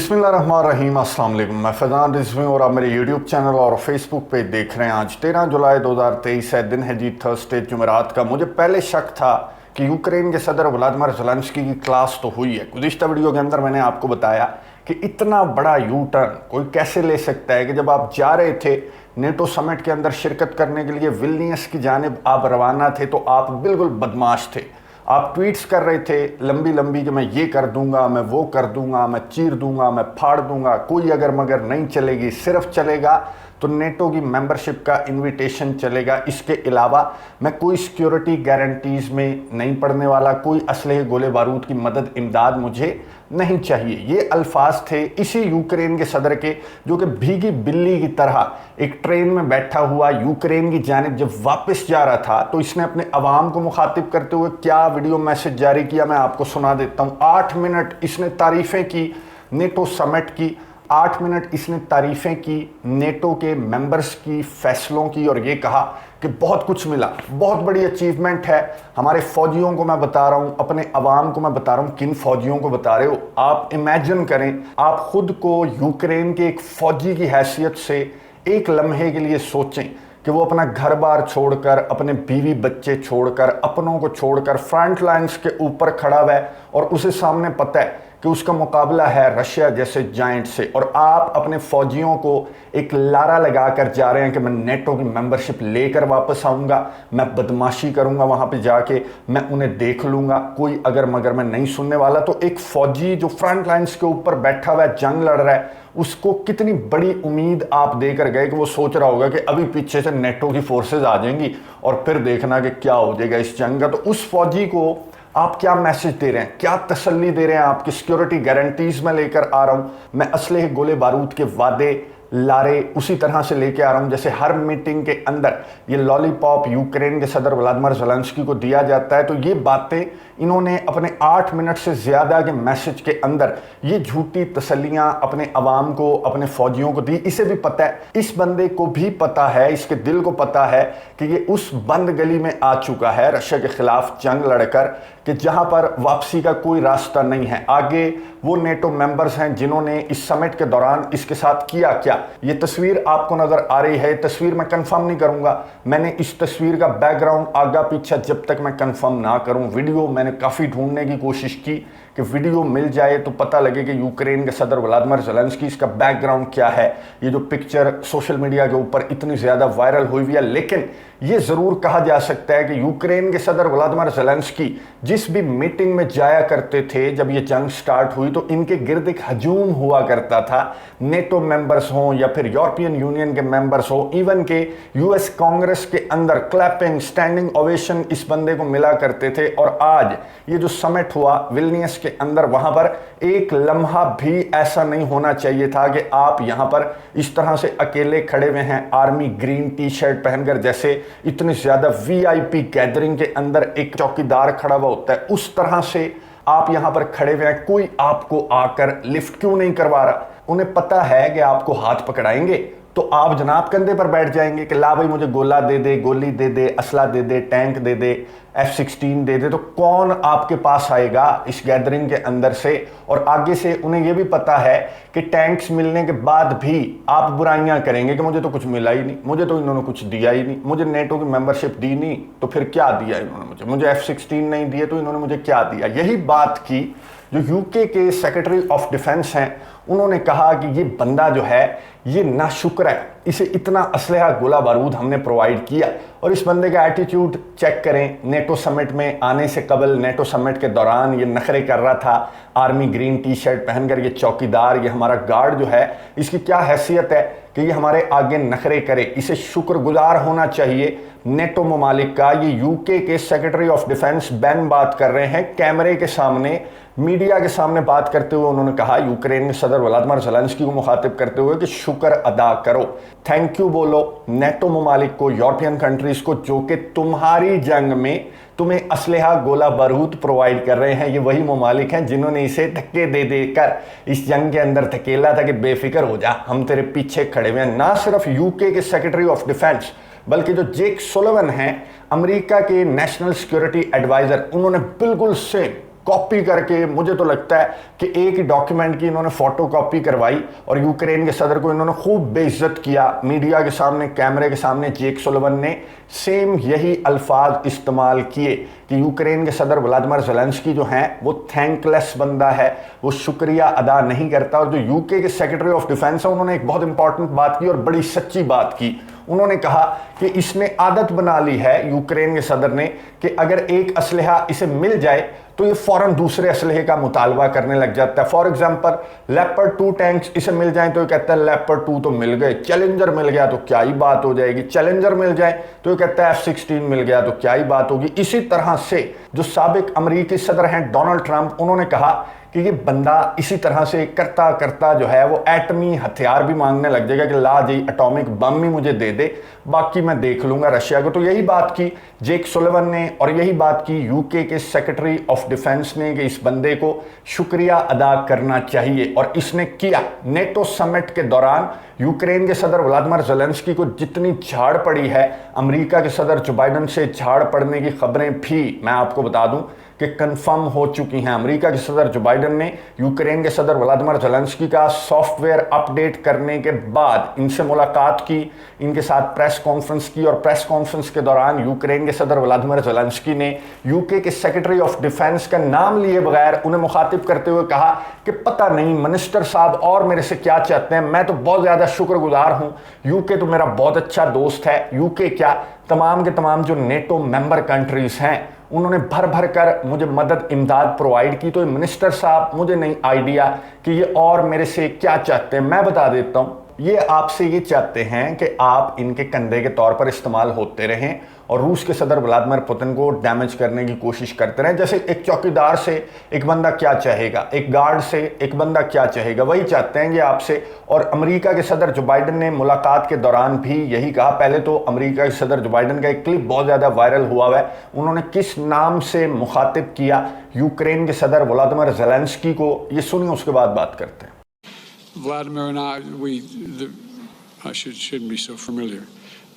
बिस्मिल्लाहिर्रहमानिर्रहीम, अस्सलाम वालेकुम। मैं फैज़ान रिजवी और आप मेरे यूट्यूब चैनल और फेसबुक पे देख रहे हैं। आज 13 जुलाई 2023 है, दिन है जी थर्सडे, जुमेरात का। मुझे पहले शक था कि यूक्रेन के सदर व्लादिमीर ज़ेलेंस्की की क्लास तो हुई है। गुज़िश्ता वीडियो के अंदर मैंने आपको बताया कि इतना बड़ा यू टर्न कोई कैसे ले सकता है कि जब आप जा रहे थे नेटो समिट के अंदर शिरकत करने के लिए विल्नियस की जानिब आप रवाना थे, तो आप बिल्कुल बदमाश थे। आप ट्वीट्स कर रहे थे लंबी लंबी कि मैं ये कर दूंगा, मैं वो कर दूंगा, मैं चीर दूंगा, मैं फाड़ दूंगा, कोई अगर मगर नहीं चलेगी, सिर्फ चलेगा तो नेटो की मेंबरशिप का इनविटेशन चलेगा। इसके अलावा मैं कोई सिक्योरिटी गारंटीज़ में नहीं पड़ने वाला, कोई असलहे गोले बारूद की मदद इमदाद मुझे नहीं चाहिए। ये अल्फाज थे इसी यूक्रेन के सदर के, जो कि भीगी बिल्ली की तरह एक ट्रेन में बैठा हुआ यूक्रेन की जानिब जब वापस जा रहा था तो इसने अपने अवाम को मुखातिब करते हुए क्या वीडियो मैसेज जारी किया, मैं आपको सुना देता हूँ। 8 मिनट इसने तारीफ़ें की नेटो समिट की, 8 मिनट इसने तारीफ़ें की नेटो के मेंबर्स की, फैसलों की, और ये कहा कि बहुत कुछ मिला, बहुत बड़ी अचीवमेंट है। हमारे फौजियों को मैं बता रहा हूँ, अपने अवाम को मैं बता रहा हूँ। किन फौजियों को बता रहे हो आप? इमेजिन करें, आप खुद को यूक्रेन के एक फौजी की हैसियत से एक लम्हे के लिए सोचें कि वो अपना घर बार छोड़कर, अपने बीवी बच्चे छोड़कर, अपनों को छोड़कर फ्रंट लाइन्स के ऊपर खड़ा हुआ है और उसे सामने पता है कि उसका मुकाबला है रशिया जैसे जाइंट से, और आप अपने फौजियों को एक लारा लगाकर जा रहे हैं कि मैं नेटो की मेंबरशिप लेकर वापस आऊँगा, मैं बदमाशी करूँगा, वहाँ पे जाके मैं उन्हें देख लूँगा, कोई अगर मगर मैं नहीं सुनने वाला। तो एक फौजी जो फ्रंट लाइन्स के ऊपर बैठा हुआ है, जंग लड़ रहा है, उसको कितनी बड़ी उम्मीद आप देकर गए कि वो सोच रहा होगा कि अभी पीछे से नेटो की फोर्सेज आ जाएंगी और फिर देखना कि क्या हो जाएगा इस जंग का। तो उस फौजी को आप क्या मैसेज दे रहे हैं, क्या तसल्ली दे रहे हैं? आपकी सिक्योरिटी गारंटीज में लेकर आ रहा हूं, मैं असलहे गोले बारूद के वादे लारे उसी तरह से लेके आ रहा हूं जैसे हर मीटिंग के अंदर ये लॉलीपॉप यूक्रेन के सदर व्लादिमीर ज़ेलेंस्की को दिया जाता है। तो ये बातें इन्होंने अपने 8 मिनट से ज़्यादा के मैसेज के अंदर ये झूठी तसल्लियां अपने अवाम को, अपने फौजियों को दी। इसे भी पता है, इस बंदे को भी पता है, इसके दिल को पता है कि ये उस बंद गली में आ चुका है रशिया के खिलाफ जंग लड़कर, कि जहां पर वापसी का कोई रास्ता नहीं है। आगे वो नेटो मेंबर्स हैं जिन्होंने इस समिट के दौरान इसके साथ किया क्या। ये तस्वीर आपको नजर आ रही है, तस्वीर मैं कंफर्म नहीं करूंगा, मैंने इस तस्वीर का बैकग्राउंड आगा पीछा जब तक मैं कंफर्म ना करूं। वीडियो मैंने काफ़ी ढूंढने की कोशिश की कि वीडियो मिल जाए तो पता लगे कि यूक्रेन के सदर व्लादिमीर ज़ेलेंस्की, इसका बैकग्राउंड क्या है। ये जो पिक्चर सोशल मीडिया के ऊपर इतनी ज़्यादा वायरल हुई हुई है, लेकिन ये ज़रूर कहा जा सकता है कि यूक्रेन के सदर व्लादिमीर ज़ेलेंस्की जिस भी मीटिंग में जाया करते थे जब ये जंग स्टार्ट हुई, तो इनके गिर्द एक हजूम हुआ करता था। नेटो मेंबर्स हों या फिर यूरोपियन यूनियन के मेंबर्स हों, इवन के यूएस कांग्रेस के अंदर क्लैपिंग, स्टैंडिंग ओवेशन इस बंदे को मिला करते थे। और आज ये जो समिट हुआ विल्नियस के अंदर, वहां पर एक लम्हा भी ऐसा नहीं होना चाहिए था कि आप यहां पर इस तरह से अकेले खड़े हुए हैं आर्मी ग्रीन टी शर्ट पहनकर, जैसे इतनी ज्यादा वीआईपी गैदरिंग के अंदर एक चौकीदार खड़ा हुआ होता है, उस तरह से आप यहां पर खड़े हुए हैं। कोई आपको आकर लिफ्ट क्यों नहीं करवा रहा? उन्हें पता है कि आपको हाथ पकड़ाएंगे तो आप जनाब कंधे पर बैठ जाएंगे कि ला भाई मुझे गोला दे दे, गोली दे दे, असला दे दे, टैंक दे दे, F-16 दे दे। तो कौन आपके पास आएगा इस गैदरिंग के अंदर से? और आगे से उन्हें यह भी पता है कि टैंक्स मिलने के बाद भी आप बुराइयां करेंगे कि मुझे तो कुछ मिला ही नहीं, मुझे तो इन्होंने कुछ दिया ही नहीं, मुझे नेटो की मेंबरशिप दी नहीं तो फिर क्या दिया इन्होंने मुझे F-16 नहीं दिए तो इन्होंने मुझे क्या दिया। यही बात की जो यूके के सेक्रेटरी ऑफ डिफेंस हैं, उन्होंने कहा कि ये बंदा जो है ये नाशुक्र है, इसे इतना असलहा गोला बारूद हमने प्रोवाइड किया। और इस बंदे का एटीट्यूड चेक करें, नेटो समिट में आने से कबल, नेटो समिट के दौरान ये नखरे कर रहा था आर्मी ग्रीन टी शर्ट पहनकर। ये चौकीदार, ये हमारा गार्ड जो है, इसकी क्या हैसियत है कि ये हमारे आगे नखरे करे? इसे शुक्रगुजार होना चाहिए नेटो ममालिक का। ये यूके के सेक्रेटरी ऑफ डिफेंस बैन बात कर रहे हैं कैमरे के सामने, मीडिया के सामने बात करते हुए उन्होंने कहा, यूक्रेन के सदर व्लादिमीर ज़ेलेंस्की को मुखातिब करते हुए, कि शुक्र अदा करो, थैंक यू बोलो नेटो ममालिक को, यूरोपियन कंट्रीज को, जो कि तुम्हारी जंग में तुम्हें असलहा गोला बारूद प्रोवाइड कर रहे हैं। ये वही ममालिक हैं जिन्होंने इसे धक्के दे देकर इस जंग के अंदर धकेला था कि बेफिक्र हो जा, हम तेरे पीछे खड़े हुए हैं। ना सिर्फ यूके के सेक्रेटरी ऑफ डिफेंस, बल्कि जो जेक सुलिवन हैं, अमेरिका के नेशनल सिक्योरिटी एडवाइजर, उन्होंने बिल्कुल सेम कॉपी करके, मुझे तो लगता है कि एक ही डॉक्यूमेंट की इन्होंने फोटो कॉपी करवाई और यूक्रेन के सदर को इन्होंने खूब बेइज्जत किया मीडिया के सामने, कैमरे के सामने। जेक सुलिवन ने सेम यही अल्फाज इस्तेमाल किए कि यूक्रेन के सदर व्लादिमीर ज़ेलेंस्की जो हैं वो थैंकलेस बंदा है, वो शुक्रिया अदा नहीं करता। और जो यूके के सेक्रेटरी ऑफ डिफेंस है उन्होंने एक बहुत इंपॉर्टेंट बात की और बड़ी सच्ची बात की। उन्होंने कहा कि इसने आदत बना ली है, यूक्रेन के सदर ने, कि अगर एक असलहा इसे मिल जाए तो ये फौरन दूसरे असलहे का मुतालबा करने लग जाता है। फॉर एग्जाम्पल लेपर्ड 2 टैंक्स इसे मिल जाए तो ये कहता है लेपर्ड 2 तो मिल गए, चैलेंजर मिल गया तो क्या ही बात हो जाएगी, चैलेंजर मिल जाए तो ये कहता है F-16 मिल गया तो क्या ही बात होगी। इसी तरह से जो साबिक अमरीकी सदर हैं डोनाल्ड ट्रंप, उन्होंने कहा कि ये बंदा इसी तरह से करता करता जो है वो एटमी हथियार भी मांगने लग जाएगा कि ला जी एटॉमिक बम ही मुझे दे दे, बाकी मैं देख लूंगा रशिया को। तो यही बात की जेक सुलिवन ने और यही बात की यूके के सेक्रेटरी ऑफ डिफेंस ने कि इस बंदे को शुक्रिया अदा करना चाहिए, और इसने किया। नेटो समिट के दौरान यूक्रेन के सदर व्लादिमीर ज़ेलेंस्की को जितनी झाड़ पड़ी है, अमेरिका के सदर जो बाइडन से झाड़ पड़ने की खबरें भी मैं आपको बता दूं कि कंफर्म हो चुकी हैं। अमेरिका के सदर जो बाइडन ने यूक्रेन के सदर व्लादिमीर ज़ेलेंस्की का सॉफ्टवेयर अपडेट करने के बाद इनसे मुलाकात की, इनके साथ प्रेस कॉन्फ्रेंस की, और प्रेस कॉन्फ्रेंस के दौरान यूक्रेन के सदर व्लादिमीर ज़ेलेंस्की ने यूके के सेक्रेटरी ऑफ डिफेंस का नाम लिए बगैर उन्हें मुखातिब करते हुए कहा कि पता नहीं मिनिस्टर साहब और मेरे से क्या चाहते हैं, मैं तो बहुत ज़्यादा शुक्रगुजार हूँ, यूके तो मेरा बहुत अच्छा दोस्त है। यूके क्या, तमाम के तमाम जो नेटो मेंबर कंट्रीज़ हैं उन्होंने भर भर कर मुझे मदद इमदाद प्रोवाइड की। तो ये मिनिस्टर साहब मुझे नहीं आइडिया कि ये और मेरे से क्या चाहते हैं। मैं बता देता हूँ, ये आपसे ये चाहते हैं कि आप इनके कंधे के तौर पर इस्तेमाल होते रहें और रूस के सदर व्लादिमीर पुतिन को डैमेज करने की कोशिश करते रहें। जैसे एक चौकीदार से एक बंदा क्या चाहेगा, एक गार्ड से एक बंदा क्या चाहेगा, वही चाहते हैं ये आपसे। और अमेरिका के सदर जो बाइडन ने मुलाकात के दौरान भी यही कहा। पहले तो अमेरिका के सदर जो बाइडन का एक क्लिप बहुत ज़्यादा वायरल हुआ है, उन्होंने किस नाम से मुखातिब किया यूक्रेन के सदर व्लादिमीर ज़ेलेंस्की को, ये सुनिए उसके बाद बात करते हैं। Vladimir and I shouldn't be so familiar.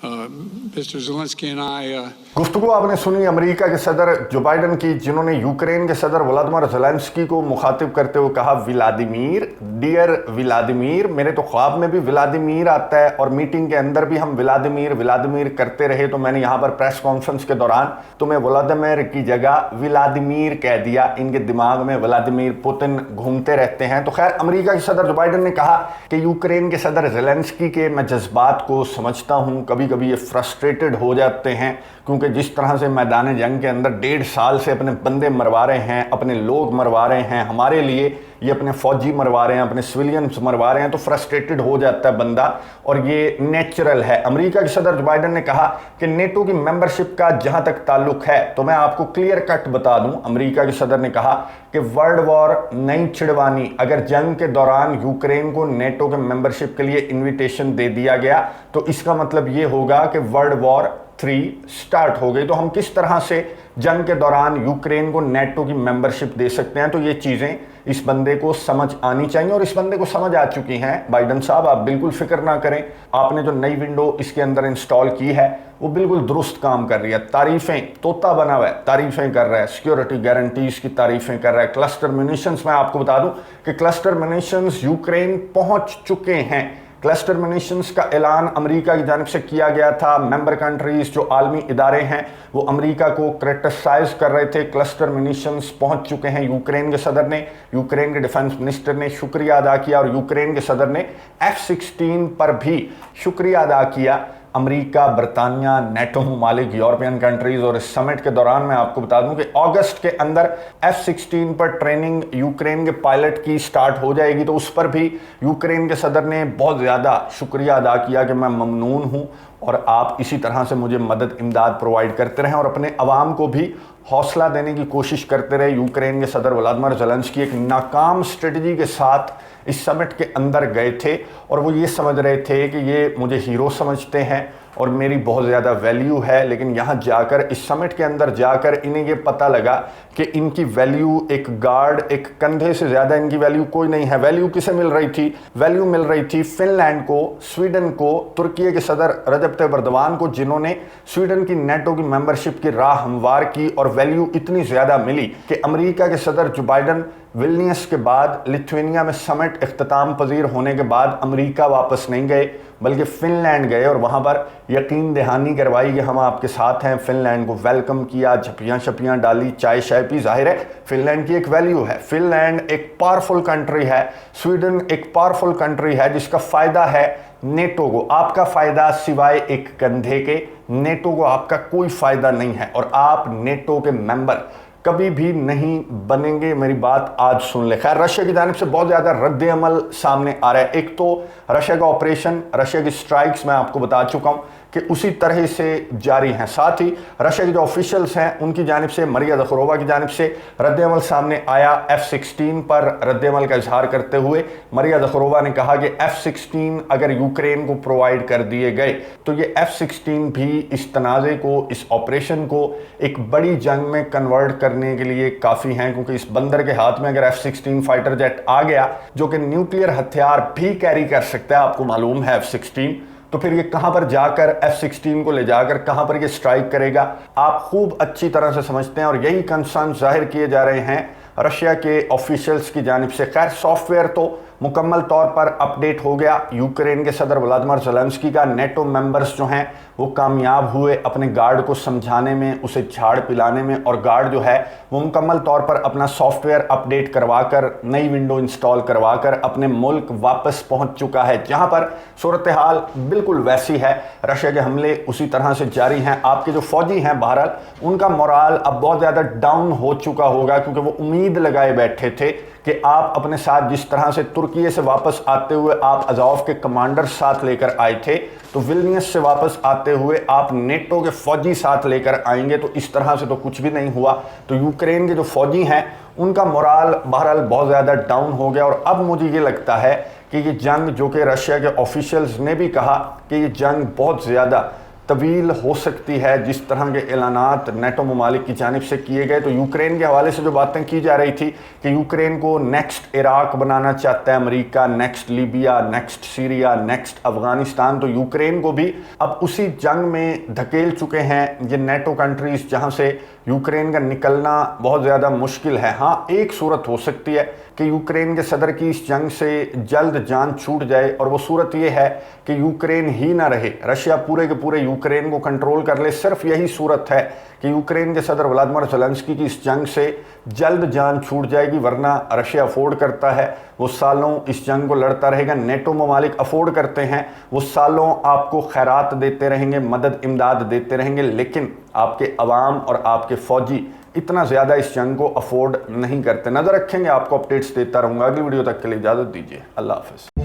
Mr. Zelensky and I. गुफ्तगू आपने सुनी अमेरिका के सदर जो बाइडन की, जिन्होंने यूक्रेन के सदर व्लादिमीर ज़ेलेंस्की को मुखातिब करते हुए कहा व्लादिमीर, डियर व्लादिमीर, मेरे तो ख्वाब में भी व्लादिमीर आता है और मीटिंग के अंदर भी हम व्लादिमीर व्लादिमीर करते रहे, तो मैंने यहाँ पर प्रेस कॉन्फ्रेंस के दौरान तुम्हें व्लादिमीर की जगह व्लादिमीर कह दिया। इनके दिमाग में व्लादिमीर पुतिन घूमते रहते हैं। तो खैर अमेरिका के सदर जो बाइडन ने कहा कि यूक्रेन के सदर ज़ेलेंस्की के मैं जज्बात को समझता हूँ, कभी कभी ये फ्रस्ट्रेटेड हो जाते हैं, क्योंकि जिस तरह से मैदान जंग के अंदर 1.5 साल से अपने बंदे मरवा रहे हैं, अपने लोग मरवा रहे हैं, हमारे लिए ये अपने फौजी मरवा रहे हैं, अपने सिविलियंस मरवा रहे हैं, तो फ्रस्ट्रेटेड हो जाता है बंदा, और ये नेचुरल है। अमेरिका के सदर जो बाइडन ने कहा कि नेटो की मेंबरशिप का जहां तक ताल्लुक है तो मैं आपको क्लियर कट बता दूं, अमेरिका के सदर ने कहा कि वर्ल्ड वॉर नहीं छिड़वानी। अगर जंग के दौरान यूक्रेन को नेटो के मेंबरशिप के लिए इन्विटेशन दे दिया गया तो इसका मतलब ये होगा कि वर्ल्ड वॉर 3 स्टार्ट हो गई। तो हम किस तरह से जंग के दौरान यूक्रेन को नेटो की मेंबरशिप दे सकते हैं, तो ये चीज़ें इस बंदे को समझ आनी चाहिए, और इस बंदे को समझ आ चुकी हैं। बाइडन साहब आप बिल्कुल फिक्र ना करें, आपने जो नई विंडो इसके अंदर इंस्टॉल की है वो बिल्कुल दुरुस्त काम कर रही है। तारीफ़ें, तोता बना हुआ है, तारीफ़ें कर रहा है, सिक्योरिटी गारंटीज़ की तारीफ़ें कर रहा है। क्लस्टर म्यूनिशंस, मैं आपको बता दूं कि क्लस्टर म्यूनिशंस यूक्रेन पहुंच चुके हैं। क्लस्टर म्यूनिशंस का ऐलान अमेरिका की जानिब से किया गया था। मेंबर कंट्रीज जो आलमी इदारे हैं वो अमेरिका को क्रिटिसाइज कर रहे थे। क्लस्टर म्यूनिशंस पहुंच चुके हैं। यूक्रेन के सदर ने, यूक्रेन के डिफेंस मिनिस्टर ने शुक्रिया अदा किया, और यूक्रेन के सदर ने F-16 पर भी शुक्रिया अदा किया। अमेरिका, बरतानिया, नेटो ममालिक, यूरोपियन कंट्रीज, और इस समिट के दौरान मैं आपको बता दूं कि अगस्त के अंदर F-16 पर ट्रेनिंग यूक्रेन के पायलट की स्टार्ट हो जाएगी, तो उस पर भी यूक्रेन के सदर ने बहुत ज़्यादा शुक्रिया अदा किया कि मैं ममनून हूं और आप इसी तरह से मुझे मदद इमदाद प्रोवाइड करते रहें, और अपने अवाम को भी हौसला देने की कोशिश करते रहे। यूक्रेन के सदर व्लादिमीर ज़ेलेंस्की एक नाकाम स्ट्रेटजी के साथ इस समिट के अंदर गए थे, और वो ये समझ रहे थे कि ये मुझे हीरो समझते हैं और मेरी बहुत ज़्यादा वैल्यू है, लेकिन यहाँ जाकर इस समिट के अंदर जाकर इन्हें ये पता लगा कि इनकी वैल्यू एक गार्ड, एक कंधे से ज़्यादा इनकी वैल्यू कोई नहीं है। वैल्यू किसे मिल रही थी? वैल्यू मिल रही थी फिनलैंड को, स्वीडन को, तुर्की के सदर रजब तैयब एर्दोगान को, जिन्होंने स्वीडन की नेटो की मेंबरशिप की राह हमवार की। और वैल्यू इतनी ज़्यादा मिली कि अमेरिका के सदर जो बाइडन विल्नियस के बाद लिथुआनिया में समिट इख्तिताम पजीर होने के बाद अमेरिका वापस नहीं गए, बल्कि फिनलैंड गए और वहाँ पर यकीन दहानी करवाई कि हम आपके साथ हैं। फिनलैंड को वेलकम किया, झपियाँ शपियाँ डाली, चाय शाय पी। जाहिर है फिनलैंड की एक वैल्यू है, फिनलैंड एक पावरफुल कंट्री है, स्वीडन एक पावरफुल कंट्री है जिसका फ़ायदा है नेटो को। आपका फ़ायदा सिवाय एक कंधे के नेटो को आपका कोई फ़ायदा नहीं है और आप नेटो के मेंबर कभी भी नहीं बनेंगे। मेरी बात आज सुन ले। खैर, रशिया की जानिब से बहुत ज़्यादा रद्द अमल सामने आ रहा है। एक तो रशिया का ऑपरेशन, रशिया की स्ट्राइक्स मैं आपको बता चुका हूँ कि उसी तरह से जारी हैं। साथ ही रशिया के जो ऑफिशियल्स हैं उनकी जानिब से, मरिया ज़खरोवा की जानिब से रद्द अमल सामने आया। F-16 पर रद्द अमल का इजहार करते हुए मरिया ज़खरोवा ने कहा कि F-16 अगर यूक्रेन को प्रोवाइड कर दिए गए तो ये F-16 भी इस तनाज़े को, इस ऑपरेशन को एक बड़ी जंग में कन्वर्ट करने के लिए काफ़ी हैं, क्योंकि इस बंदर के हाथ में अगर F-16 फाइटर जेट आ गया जो कि न्यूक्लियर हथियार भी कैरी कर सकता है, आपको मालूम है F-16, तो फिर ये कहां पर जाकर F-16 को ले जाकर कहां पर ये स्ट्राइक करेगा, आप खूब अच्छी तरह से समझते हैं। और यही कंसर्न जाहिर किए जा रहे हैं रशिया के ऑफिशियल्स की जानिब से। खैर, सॉफ्टवेयर तो मुकम्मल तौर पर अपडेट हो गया। यूक्रेन के सदर व्लादिमीर ज़ेलेंस्की का नेटो मेंबर्स जो हैं वो कामयाब हुए अपने गार्ड को समझाने में, उसे झाड़ पिलाने में, और गार्ड जो है वो मुकम्मल तौर पर अपना सॉफ्टवेयर अपडेट करवाकर, नई विंडो इंस्टॉल करवाकर अपने मुल्क वापस पहुंच चुका है, जहां पर सूरत हाल बिल्कुल वैसी है। रशिया के हमले उसी तरह से जारी हैं। आपके जो फौजी हैं बहरहाल उनका मोराल अब बहुत ज़्यादा डाउन हो चुका होगा, क्योंकि वो उम्मीद लगाए बैठे थे कि आप अपने साथ जिस तरह से तुर्की से वापस आते हुए आप अज़ाव के कमांडर साथ लेकर आए थे, तो विल्नियस से वापस आते हुए आप नेटो के फौजी साथ लेकर आएंगे। तो इस तरह से तो कुछ भी नहीं हुआ। तो यूक्रेन के जो फौजी हैं उनका मोराल बहरहाल बहुत ज़्यादा डाउन हो गया। और अब मुझे ये लगता है कि ये जंग, जो कि रशिया के ऑफिशियल्स ने भी कहा कि ये जंग बहुत ज़्यादा तवील हो सकती है, जिस तरह के ऐलानात नेटो ममालिक की जानिब से किए गए। तो यूक्रेन के हवाले से जो बातें की जा रही थी कि यूक्रेन को नेक्स्ट इराक बनाना चाहता है America, next Libya, next Syria, next Afghanistan, तो यूक्रेन को भी अब उसी जंग में धकेल चुके हैं ये नेटो कंट्रीज़, जहां से यूक्रेन का निकलना बहुत ज़्यादा मुश्किल है। हाँ, एक सूरत हो सकती है कि यूक्रेन के सदर की इस जंग से जल्द जान छूट जाए, और वो सूरत ये है कि यूक्रेन ही ना रहे, रशिया पूरे के पूरे यूक्रेन को कंट्रोल कर ले। सिर्फ यही सूरत है कि यूक्रेन के सदर व्लादिमीर ज़ेलेंस्की की इस जंग से जल्द जान छूट जाएगी, वरना रशिया अफोर्ड करता है, वो सालों इस जंग को लड़ता रहेगा। नेटो ममालिक अफोर्ड करते हैं, वो सालों आपको खैरात देते रहेंगे, मदद इमदाद देते रहेंगे, लेकिन आपके अवाम और आपके फ़ौजी इतना ज़्यादा इस जंग को अफोर्ड नहीं करते। नज़र रखेंगे, आपको अपडेट्स देता रहूँगा। अगली वीडियो तक के लिए इजाज़त दीजिए। अल्लाह हाफ़िज़।